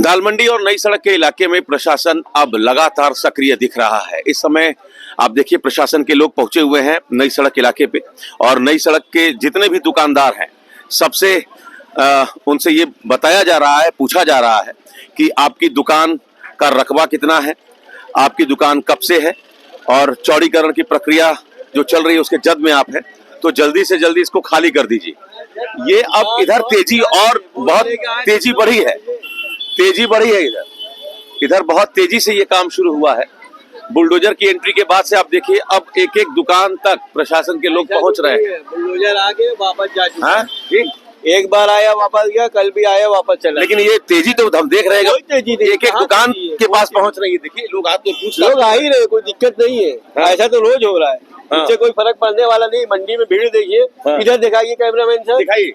दाल मंडी और नई सड़क के इलाके में प्रशासन अब लगातार सक्रिय दिख रहा है। इस समय आप देखिए प्रशासन के लोग पहुंचे हुए हैं नई सड़क इलाके पे और नई सड़क के जितने भी दुकानदार हैं सबसे उनसे ये बताया जा रहा है, पूछा जा रहा है कि आपकी दुकान का रकबा कितना है, आपकी दुकान कब से है और चौड़ीकरण की प्रक्रिया जो चल रही है उसके जद में आप है तो जल्दी से जल्दी इसको खाली कर दीजिए। ये अब इधर तेजी और बहुत तेजी बढ़ी है, इधर बहुत तेजी से ये काम शुरू हुआ है। बुलडोजर की एंट्री के बाद से आप देखिए अब एक एक दुकान तक प्रशासन के लोग पहुंच रहे हैं। बुलडोजर आके वापस जा चुका है। एक बार आया वापस गया, कल भी आया वापस चला। लेकिन ये तेजी तो हम देख रहे हैं, एक एक दुकान के पास पहुंच रही है। देखिए लोग आप तो पूछ लोग आ ही रहे, कोई दिक्कत नहीं है। ऐसा तो रोज हो रहा है, इससे कोई फर्क पड़ने वाला नहीं। मंडी में भीड़ देखिए, इधर दिखाइए कैमरामैन साहब, दिखाइए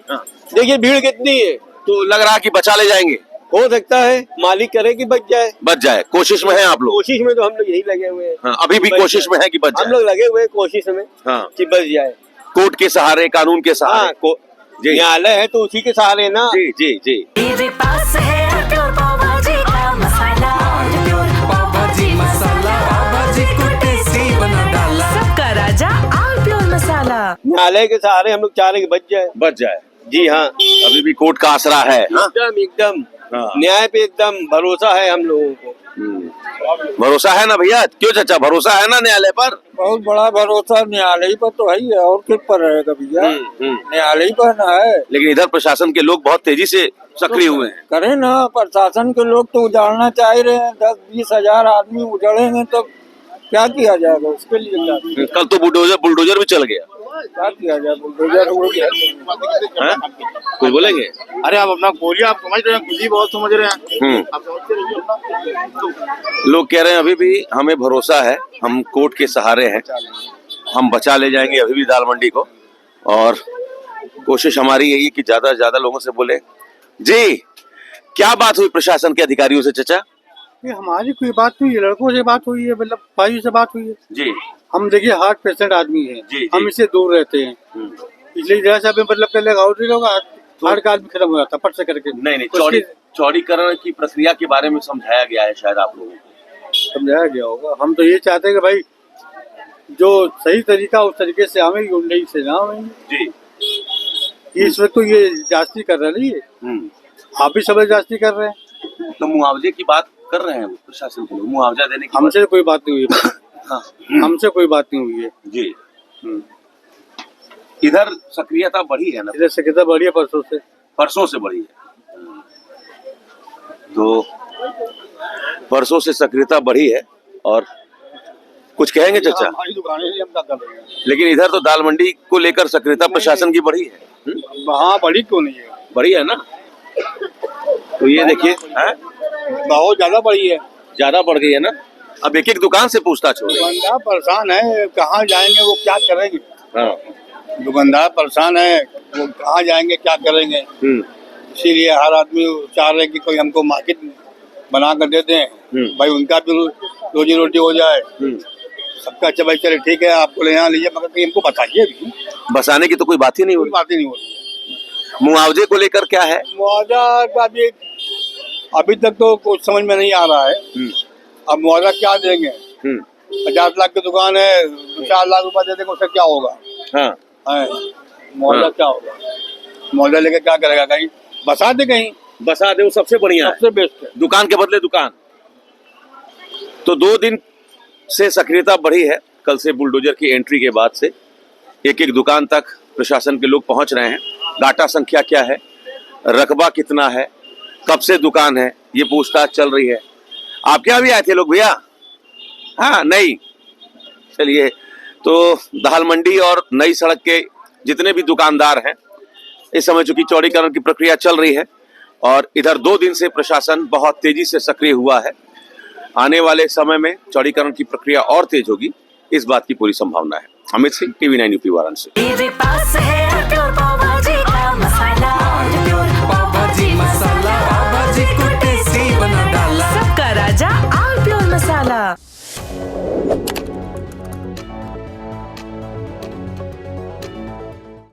देखिए भीड़ कितनी है। तो लग रहा है कि बचा ले जाएंगे, हो सकता है मालिक करे कि बच जाए। कोशिश में है आप लोग? कोशिश में तो हम लोग यही लगे हुए हैं। अभी भी कोशिश में है कि बच जाए। हम लोग लगे हुए हैं कोशिश में कि बच जाए। कोर्ट के सहारे, कानून के सहारे, न्यायालय है तो उसी के सहारे ना। जी जी जी। मेरे पास है प्योर पाव भाजी का मसाला, प्योर पाव भाजी मसाला, पाव भाजी को टेस्टी बना डाला, सबका राजा आल प्योर मसाला। न्यायालय के सहारे हम लोग चाह रहे कि बच जाए। जी हाँ, अभी भी कोर्ट का आसरा है। एकदम न्याय पे एकदम भरोसा है हम लोगों को। भरोसा है ना भैया? क्यों चाचा, भरोसा है ना न्यायालय पर? बहुत बड़ा भरोसा न्यायालय पर तो है ही है, और किस पर रहेगा भैया? न्यायालय पर ना है। लेकिन इधर प्रशासन के लोग बहुत तेजी से सक्रिय हुए हैं। करे ना, प्रशासन के लोग तो उजाड़ना चाह रहे हैं। 10-20 हजार आदमी उजड़ेंगे तो क्या किया जाएगा? उसके लिए कल तो बुलडोजर भी चल गया, क्या किया जाए? बुलडोजर उड़ गया। कुछ बोलेंगे? अरे आप अपना बोलिए, आप समझ रहे हैं, खुद ही बहुत समझ रहे हैं। लोग कह रहे हैं अभी भी हमें भरोसा है, हम कोर्ट के सहारे हैं, हम बचा ले जाएंगे अभी भी दाल मंडी को और कोशिश हमारी यही है कि ज्यादा से ज्यादा लोगों से बोले। जी, क्या बात हुई प्रशासन के अधिकारियों से चाचा? ये हमारी कोई बात नहीं है, लड़कों से बात हुई है, मतलब भाई से बात हुई है जी। हम देखिए हार्ट पेशेंट आदमी है, हम इससे दूर रहते हैं, इसलिए जरा सा मतलब पहले हार्ट का आदमी खत्म हो जाता फट से करके। नहीं, चौड़ीकरण की प्रक्रिया के बारे में समझाया गया है शायद आप लोगों को? समझाया गया होगा। हम तो ये चाहते हैं कि भाई जो सही तरीका उस तरीके से आवे, गुंडई से ना आवे जी। इस वक्त तो ये जास्ती कर रही है, आप भी सब जास्ती कर रहे हैं। तो मुआवजे की बात कर रहे हैं प्रशासन के लोग, मुआवजा देने की? हमसे कोई बात नहीं हुई है। हमसे कोई बात नहीं हुई है जी। इधर सक्रियता बढ़ी है ना? इधर सक्रियता बढ़ी है, परसों से बढ़ी है। तो परसों से सक्रियता बढ़ी है और कुछ कहेंगे चाचा? लेकिन इधर तो दाल मंडी को लेकर सक्रियता प्रशासन की बढ़ी है। हाँ, बढ़ी क्यों नहीं है? बढ़ी है ना? तो ये देखिए बहुत ज्यादा बढ़ी है, ज्यादा बढ़ गई है ना? अब एक एक दुकान से पूछताछ हो रही है। दुकानदार परेशान है, कहाँ जाएंगे, वो क्या करेंगे? दुकानदार परेशान है, वो कहाँ जाएंगे, क्या करेंगे? इसीलिए हर आदमी चाह रहे कि कोई हमको मार्केट बना कर दे दें, भाई उनका भी रोजी रोटी हो जाए। सबका अच्छा भाई चले ठीक है, आपको ले यहाँ लीजिए, मगर हमको बताइए भी। बसाने की तो कोई बात ही नहीं हो रही। बात ही नहीं हो रही। मुआवजे को लेकर क्या है? मुआवजा का अभी तक तो कुछ समझ में नहीं आ रहा है। अब मुआवजा क्या देंगे? 50 लाख की दुकान है, 4 लाख रुपए दे देंगे, उससे क्या होगा? मुआवजा क्या होगा? मुआवजा लेके क्या करेगा? कहीं बसा दे, कहीं बसा दे, वो सबसे बढ़िया है, सबसे बेस्ट है। दुकान के बदले दुकान। तो 2 दिन से सक्रियता बढ़ी है, कल से बुलडोजर की एंट्री के बाद से एक एक दुकान तक प्रशासन के लोग पहुंच रहे हैं। डाटा संख्या क्या है, रकबा कितना है, कब से दुकान है, ये पूछताछ चल रही है। आप क्या भी आए थे लोग भैया? हाँ, नहीं, चलिए। तो दाल मंडी और नई सड़क के जितने भी दुकानदार हैं इस समय चूंकि चौड़ीकरण की प्रक्रिया चल रही है और इधर 2 दिन से प्रशासन बहुत तेजी से सक्रिय हुआ है। आने वाले समय में चौड़ीकरण की प्रक्रिया और तेज होगी, इस बात की पूरी संभावना है। Amit Singh, TV9 UP Varanasi.